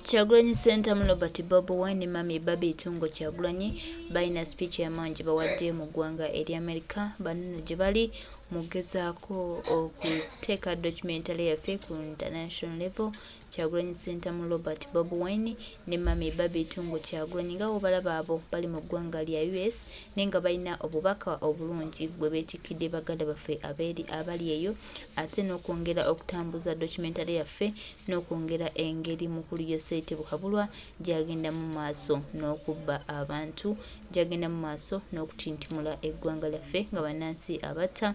Kyagulanyi Center mu Robert Bobi Wine mami Babi Tungo Kyagulanyi balina speech yamangi bawadde mu ggwanga eri America banno gye bali mugezaako okuteeka documentary yaffe ku international level. Kyagulanyi Center mu Robert Bobi Wine ne mami Babi Tungo Kyagulanyi nga obalaba abo bali mu ggwanga lya US nenga balina obubaka obulungi bwe beetikidde baganda baffe abali eyo ate n'okwongera okutambuza documentary yaffe n'okwongera engeri mukulu Yosete Bukabulwa gyagenda mu maaso n'okubba abantu gyagenda mu maaso n'okutintimula eggwanga lyaffe nga bannansi abatta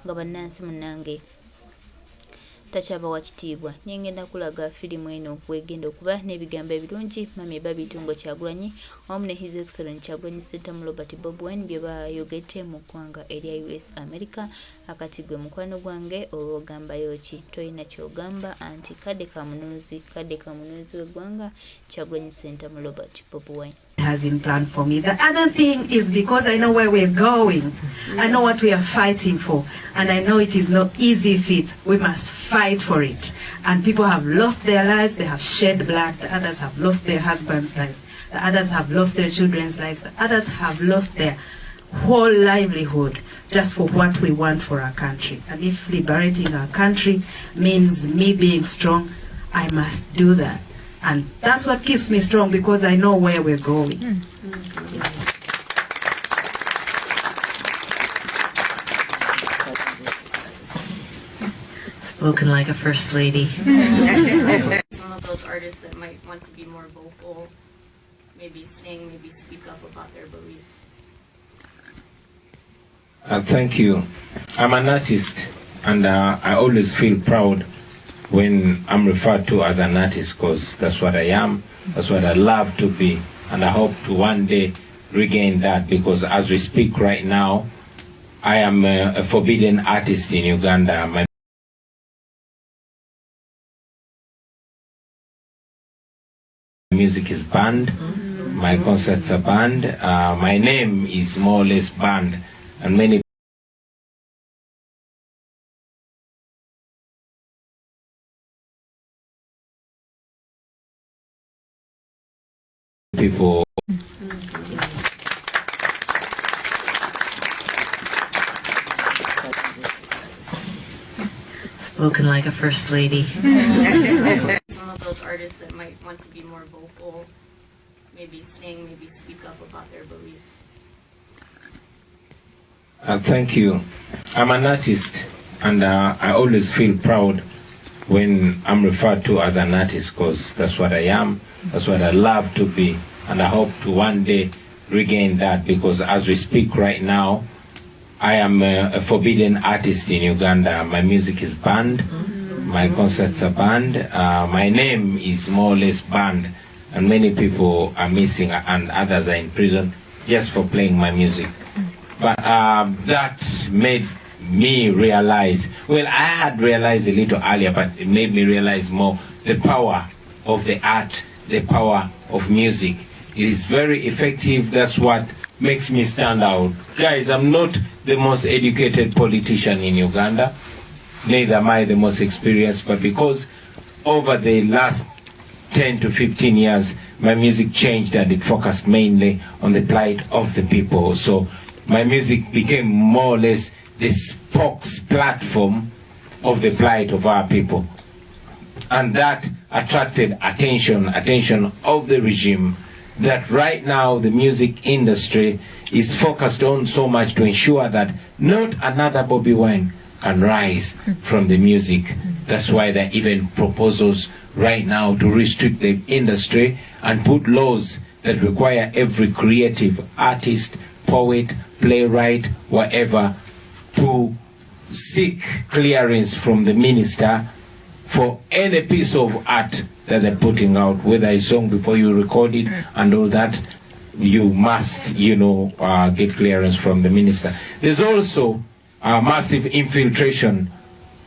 nga bannansi munange takyaba wa kitiibwa. Nyengenda kulaga firimu eno wegenda okuba n'ebigambo ebirungi mami Babi Tungo Kyagulanyi wamu ne His Excellence Kyagulanyi Center mu Robert Bobi Wine bye bayogedde mu ggwanga erya US America. Akati gwe mukwano gwange olwogambayo ki toyina kyogamba anti kadde ka mununuzi w'eggwanga Kyagulanyi Center mu Robert Bobi Wine has in plan for me. The other thing is because I know where we're going. I know what we are fighting for. And I know it is not easy feat. We must fight for it. And people have lost their lives. They have shed blood. The others have lost their husbands' lives. The others have lost their children's lives. The others have lost their whole livelihood just for what we want for our country. And if liberating our country means me being strong, I must do that. And that's what keeps me strong because I know where we're going. Spoken like a first lady. One of those artists that might want to be more vocal, maybe sing, maybe speak up about their beliefs. Thank you. I'm an artist, and I always feel proud when I'm referred to as an artist because that's what I am, that's what I love to be, and I hope to one day regain that because as we speak right now, I am a forbidden artist in Uganda. My music is banned, my concerts are banned, my name is more or less banned, and many people Spoken like a first lady. One of those artists that might want to be more vocal, maybe sing, maybe speak up about their beliefs. Thank you. I'm an artist, and I always feel proud when I'm referred to as an artist because that's what I am, that's what I love to be, and I hope to one day regain that because as we speak right now, I am a forbidden artist in Uganda. My music is banned, my concerts are banned, my name is more or less banned, and many people are missing and others are in prison just for playing my music. But that made me realize, well, I had realized a little earlier, but it made me realize more the power of the art, the power of music. It is very effective. That's what makes me stand out. Guys, I'm not the most educated politician in Uganda, neither am I the most experienced, but because over the last 10 to 15 years, my music changed and it focused mainly on the plight of the people. So my music became more or less the spokes platform of the plight of our people. And that attracted attention of the regime, that right now the music industry is focused on so much to ensure that not another Bobi Wine can rise from the music. That's why there are even proposals right now to restrict the industry and put laws that require every creative artist, poet, playwright, whatever, to seek clearance from the minister for any piece of art that they're putting out, whether a song before you record it and all that, you must, get clearance from the minister. There's also a massive infiltration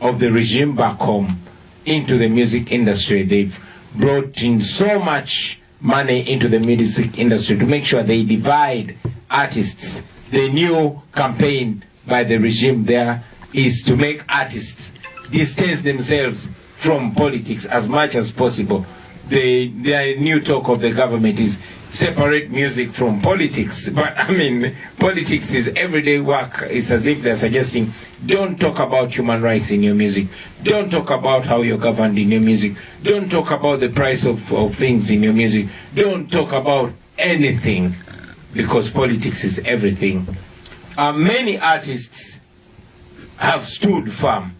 of the regime back home into the music industry. They've brought in so much money into the music industry to make sure they divide artists. The new campaign by the regime there is to make artists distance themselves from politics as much as possible. the new talk of the government is separate music from politics. But I mean, politics is everyday work. It's as if they're suggesting, don't talk about human rights in your music. Don't talk about how you're governed in your music. Don't talk about the price of things in your music. Don't talk about anything, because politics is everything. Many artists have stood firm,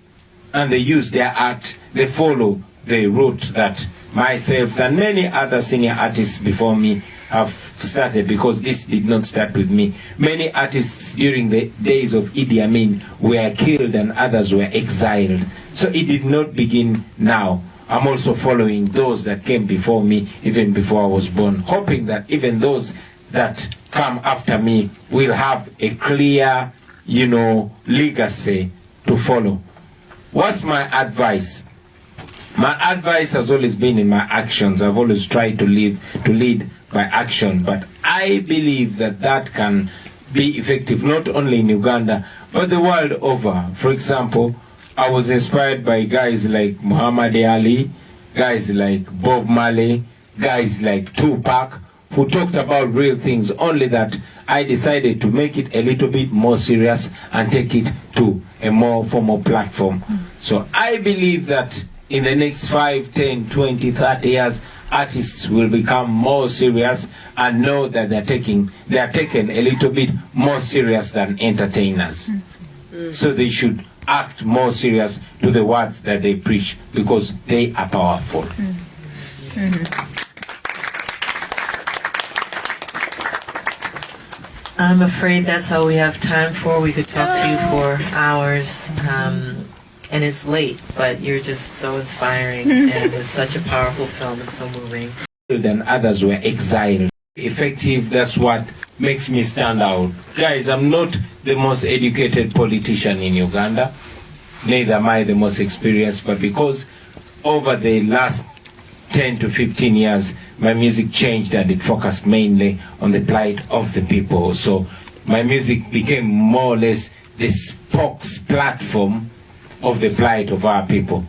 and they use their art, they follow the route that myself and many other senior artists before me have started, because this did not start with me. Many artists during the days of Idi Amin were killed and others were exiled. So it did not begin now. I'm also following those that came before me, even before I was born, hoping that even those that come after me will have a clear, legacy to follow. What's my advice? My advice has always been in my actions. I've always tried to lead by action, but I believe that can be effective not only in Uganda but the world over. For example, I was inspired by guys like Muhammad Ali, guys like Bob Marley, guys like Tupac, who talked about real things, only that I decided to make it a little bit more serious and take it to a more formal platform. So I believe that in the next 5, 10, 20, 30 years, artists will become more serious and know that they are taken a little bit more serious than entertainers. So they should act more serious to the words that they preach, because they are powerful. I'm afraid that's all we have time for. We could talk to you for hours. And it's late, but you're just so inspiring, and it's such a powerful film and so moving. And others were exiled. Effective, that's what makes me stand out. Guys, I'm not the most educated politician in Uganda, neither am I the most experienced, but because over the last 10 to 15 years, my music changed and it focused mainly on the plight of the people. So my music became more or less the spokes platform of the plight of our people.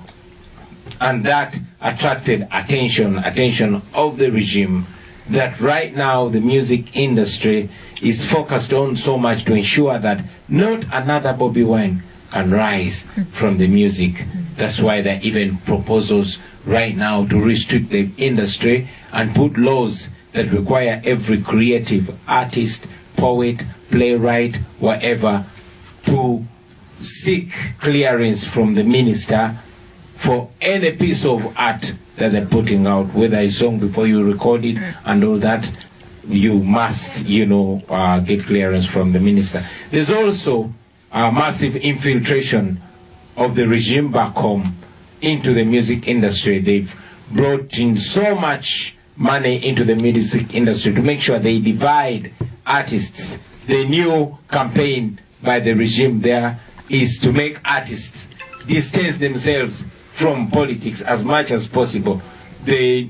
And that attracted attention of the regime, that right now the music industry is focused on so much to ensure that not another Bobi Wine can rise from the music. That's why there are even proposals right now to restrict the industry and put laws that require every creative artist, poet, playwright, whatever, to seek clearance from the minister for any piece of art that they're putting out, whether a song before you record it and all that, you must, get clearance from the minister. There's also a massive infiltration of the regime back home into the music industry. They've brought in so much money into the music industry to make sure they divide artists. The new campaign by the regime there is to make artists distance themselves from politics as much as possible. The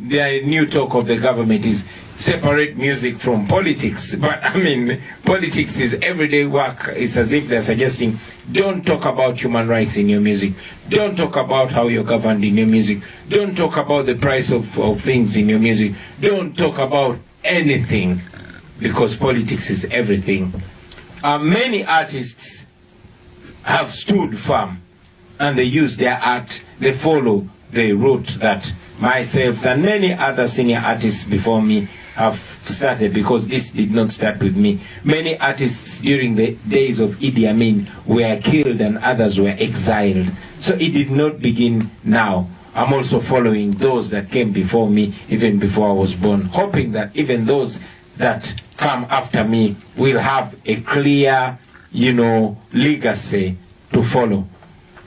new talk of the government is separate music from politics. But I mean, politics is everyday work. It's as if they're suggesting, don't talk about human rights in your music. Don't talk about how you're governed in your music. Don't talk about the price of things in your music. Don't talk about anything, because politics is everything. Many artists have stood firm, and they use their art, they follow the route that myself and many other senior artists before me have started, because this did not start with me. Many artists during the days of Idi Amin were killed and others were exiled. So it did not begin now. I'm also following those that came before me, even before I was born, hoping that even those that come after me will have a clear, legacy to follow.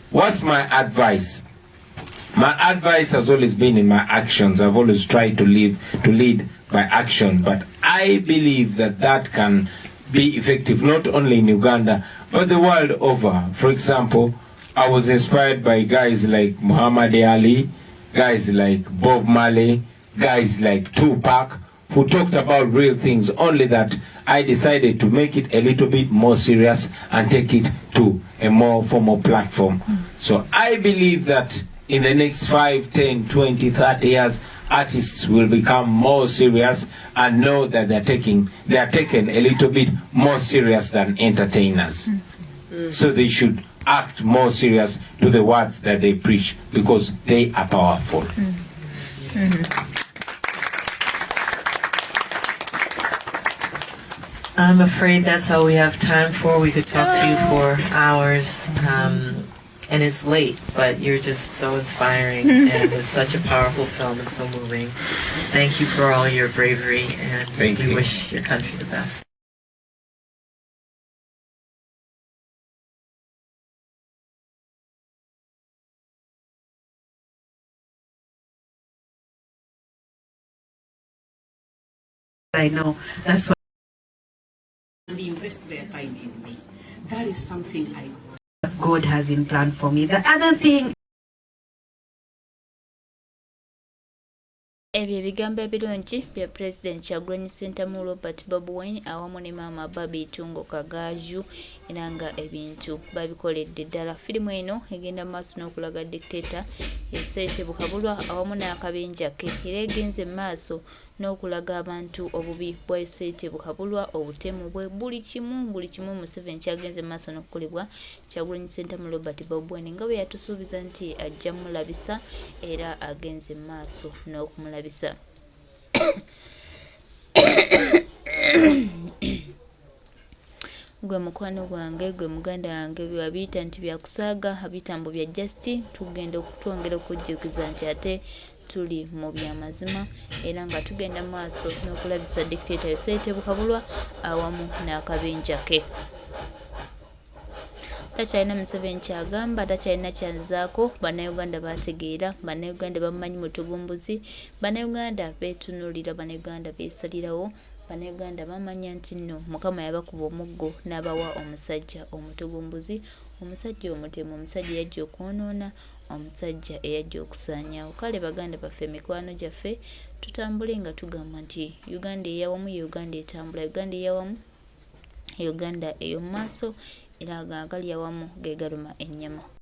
What's my advice? My advice has always been in my actions. I've always tried to lead by action, but I believe that can be effective not only in Uganda but the world over. For example, I was inspired by guys like Muhammad Ali, guys like Bob Marley, guys like Tupac, who talked about real things, only that I decided to make it a little bit more serious and take it to a more formal platform. So I believe that in the next 5, 10, 20, 30 years, artists will become more serious and know that they are taken a little bit more serious than entertainers. So they should act more serious to the words that they preach because they are powerful. I'm afraid that's all we have time for. We could talk to you for hours. And it's late, but you're just so inspiring and it's such a powerful film and so moving. Thank you for all your bravery, and we wish your country the best. I know that's what They invest their time in me. That is something I God has in plan for me. The other thing, ebyo ebigambo ebirungi bya President Kyagulanyi Ssentamu Robert Bobi Wine awamu ne maama Babi Tungo Kagaju era nga ebintu babikoledde ddala. Firimu eno egenda maaso n'okulaga dictator Yosete Bukabulwa awamu n'akabinja ke era egenze maaso n'okulaga abantu obubi bwa Yosete Bukabulwa obutemu bwe buli kimu Museveni kyagenze maaso n'okukolebwa Kyagulanyi Ssentamu Robert Bobi Wine nga bwe yatusuubiza nti ajja mulabisa era agenze maaso n'okumulabisa. Gwe mukwano gwange gwe muganda wange byabiyita nti byakusaaga abitambo bya Justi tugenda okutwongera okujjukiza nti ate tuli mu byamazima era nga tugenda maaso n'okulabisa dictator Yosete Bukabulwa awamu n'akabinja ke. Takyalina Museveni kyagamba, takyalina kyanzaako. Banayuganda bategeera, Banayuganda bamanyi mutugumbuzi, Banayuganda beetunuulira, Banayuganda beesalirawo, Banayuganda bamanya nti nno Mukama yabakuba omuggo n'abawa omusajja omutugumbuzi, omusajja omutemu, omusajja eyajja okwonoona, omusajja eyajja okusaanyaawo. Kale baganda baffe, mikwano gyaffe, tutambule nga tugamba nti Uganda eyawamu Uganda etambula, Uganda eyawamu Uganda ey'omu maaso era agali awamu ge galuma ennyama.